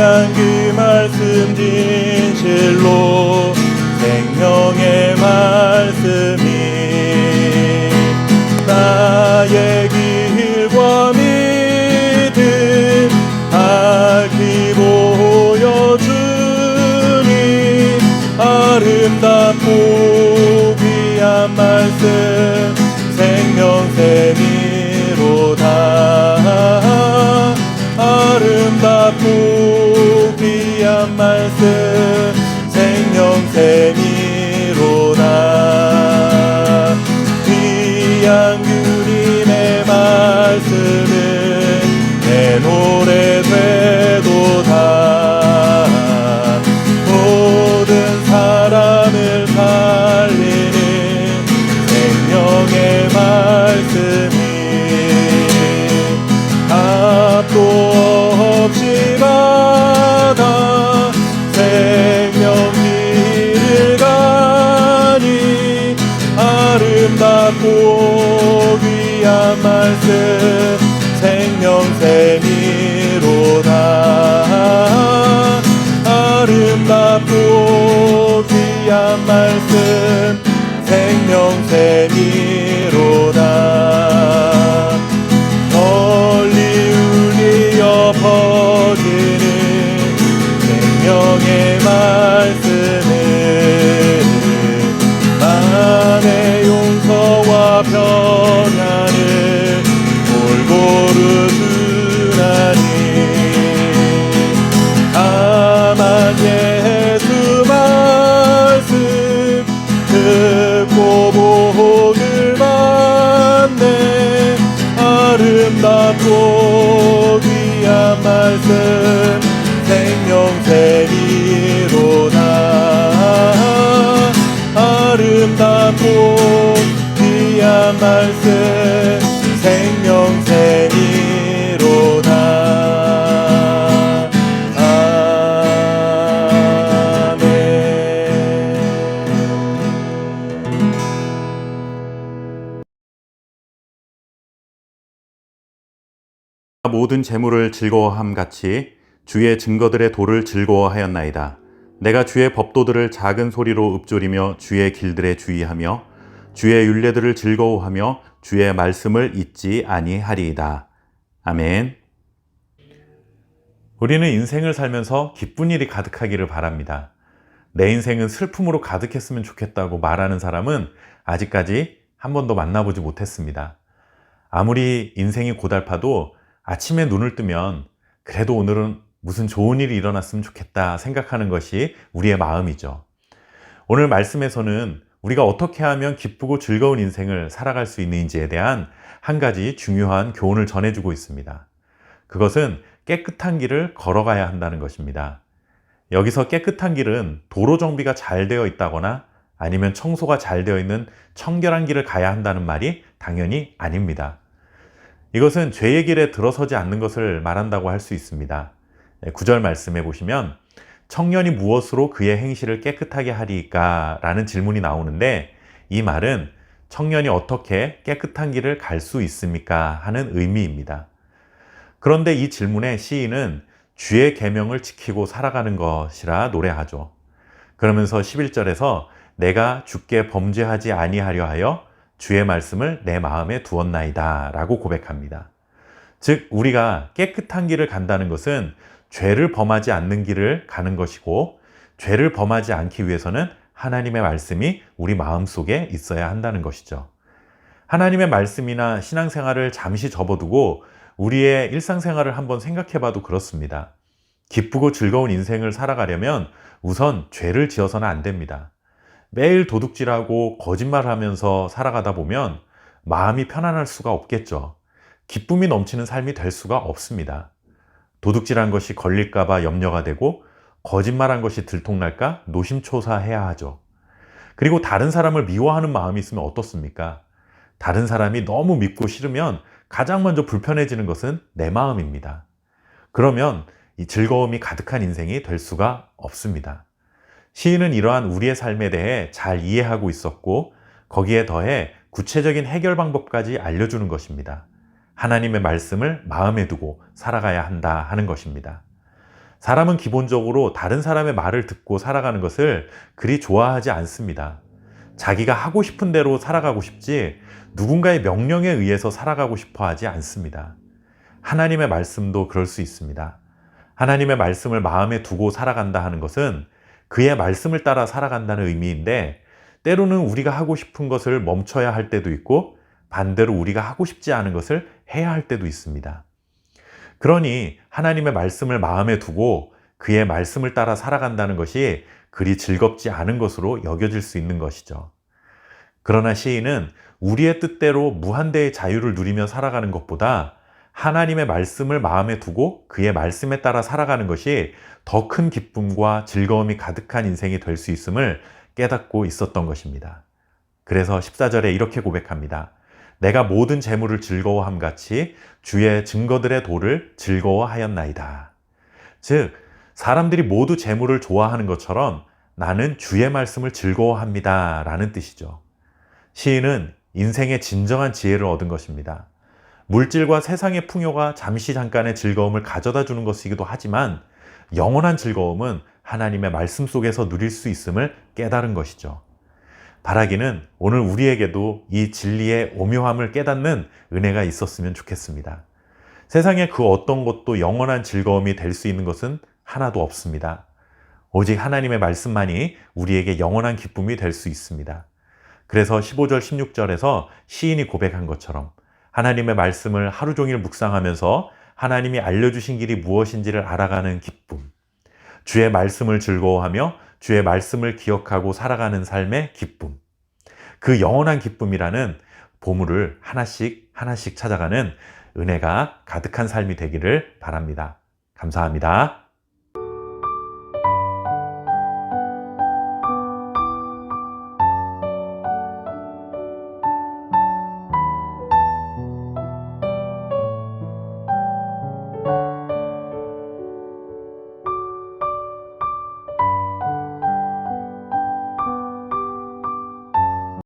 귀한 그 말씀 진실로 생명의 말씀이 나의 길과 믿음 밝히 보여주니 아름답고 귀한 말씀 생명샘이로다. 아름답고 귀한 말씀 생명샘이로다. 귀한 주님의 말씀은 내 노래 되도다. 모든 사람을 살리는 생명의 말씀이 답도 없이 받아 생명길을 가니 아름답고 귀한 말씀 생명샘이로다. 아름답고 귀한 말씀 생명샘이로다. 널리 울리어 퍼지는 생명의 말씀은 만의 용서와 평안을 골고루 주나니 다만 예수 말씀 듣고 복을 받네. 아름답고 귀한 말씀 생명샘이로다. 아름답고 귀한 말씀 생명샘이로다. 아멘. 모든 재물을 즐거워함 같이 주의 증거들의 도를 즐거워하였나이다. 내가 주의 법도들을 작은 소리로 읊조리며 주의 길들에 주의하며 주의 율례들을 즐거워하며 주의 말씀을 잊지 아니하리이다. 아멘. 우리는 인생을 살면서 기쁜 일이 가득하기를 바랍니다. 내 인생은 슬픔으로 가득했으면 좋겠다고 말하는 사람은 아직까지 한 번도 만나보지 못했습니다. 아무리 인생이 고달파도 아침에 눈을 뜨면 그래도 오늘은 무슨 좋은 일이 일어났으면 좋겠다 생각하는 것이 우리의 마음이죠. 오늘 말씀에서는 우리가 어떻게 하면 기쁘고 즐거운 인생을 살아갈 수 있는지에 대한 한 가지 중요한 교훈을 전해주고 있습니다. 그것은 깨끗한 길을 걸어가야 한다는 것입니다. 여기서 깨끗한 길은 도로 정비가 잘 되어 있다거나 아니면 청소가 잘 되어 있는 청결한 길을 가야 한다는 말이 당연히 아닙니다. 이것은 죄의 길에 들어서지 않는 것을 말한다고 할 수 있습니다. 9절 말씀해 보시면 청년이 무엇으로 그의 행실을 깨끗하게 하리이까? 라는 질문이 나오는데 이 말은 청년이 어떻게 깨끗한 길을 갈 수 있습니까? 하는 의미입니다. 그런데 이 질문에 시인은 주의 계명을 지키고 살아가는 것이라 노래하죠. 그러면서 11절에서 내가 주께 범죄하지 아니하려 하여 주의 말씀을 내 마음에 두었나이다 라고 고백합니다. 즉 우리가 깨끗한 길을 간다는 것은 죄를 범하지 않는 길을 가는 것이고 죄를 범하지 않기 위해서는 하나님의 말씀이 우리 마음속에 있어야 한다는 것이죠. 하나님의 말씀이나 신앙생활을 잠시 접어두고 우리의 일상생활을 한번 생각해봐도 그렇습니다. 기쁘고 즐거운 인생을 살아가려면 우선 죄를 지어서는 안 됩니다. 매일 도둑질하고 거짓말하면서 살아가다 보면 마음이 편안할 수가 없겠죠. 기쁨이 넘치는 삶이 될 수가 없습니다. 도둑질한 것이 걸릴까봐 염려가 되고 거짓말한 것이 들통날까 노심초사해야 하죠. 그리고 다른 사람을 미워하는 마음이 있으면 어떻습니까? 다른 사람이 너무 밉고 싫으면 가장 먼저 불편해지는 것은 내 마음입니다. 그러면 이 즐거움이 가득한 인생이 될 수가 없습니다. 시인은 이러한 우리의 삶에 대해 잘 이해하고 있었고 거기에 더해 구체적인 해결 방법까지 알려주는 것입니다. 하나님의 말씀을 마음에 두고 살아가야 한다 하는 것입니다. 사람은 기본적으로 다른 사람의 말을 듣고 살아가는 것을 그리 좋아하지 않습니다. 자기가 하고 싶은 대로 살아가고 싶지 누군가의 명령에 의해서 살아가고 싶어 하지 않습니다. 하나님의 말씀도 그럴 수 있습니다. 하나님의 말씀을 마음에 두고 살아간다 하는 것은 그의 말씀을 따라 살아간다는 의미인데, 때로는 우리가 하고 싶은 것을 멈춰야 할 때도 있고 반대로 우리가 하고 싶지 않은 것을 해야 할 때도 있습니다. 그러니 하나님의 말씀을 마음에 두고 그의 말씀을 따라 살아간다는 것이 그리 즐겁지 않은 것으로 여겨질 수 있는 것이죠. 그러나 시인은 우리의 뜻대로 무한대의 자유를 누리며 살아가는 것보다 하나님의 말씀을 마음에 두고 그의 말씀에 따라 살아가는 것이 더 큰 기쁨과 즐거움이 가득한 인생이 될 수 있음을 깨닫고 있었던 것입니다. 그래서 14절에 이렇게 고백합니다. 내가 모든 재물을 즐거워함 같이 주의 증거들의 도를 즐거워하였나이다. 즉, 사람들이 모두 재물을 좋아하는 것처럼 나는 주의 말씀을 즐거워합니다 라는 뜻이죠. 시인은 인생의 진정한 지혜를 얻은 것입니다. 물질과 세상의 풍요가 잠시 잠깐의 즐거움을 가져다 주는 것이기도 하지만 영원한 즐거움은 하나님의 말씀 속에서 누릴 수 있음을 깨달은 것이죠. 바라기는 오늘 우리에게도 이 진리의 오묘함을 깨닫는 은혜가 있었으면 좋겠습니다. 세상에 그 어떤 것도 영원한 즐거움이 될 수 있는 것은 하나도 없습니다. 오직 하나님의 말씀만이 우리에게 영원한 기쁨이 될 수 있습니다. 그래서 15절, 16절에서 시인이 고백한 것처럼 하나님의 말씀을 하루 종일 묵상하면서 하나님이 알려주신 길이 무엇인지를 알아가는 기쁨, 주의 말씀을 즐거워하며 주의 말씀을 기억하고 살아가는 삶의 기쁨, 그 영원한 기쁨이라는 보물을 하나씩 하나씩 찾아가는 은혜가 가득한 삶이 되기를 바랍니다. 감사합니다.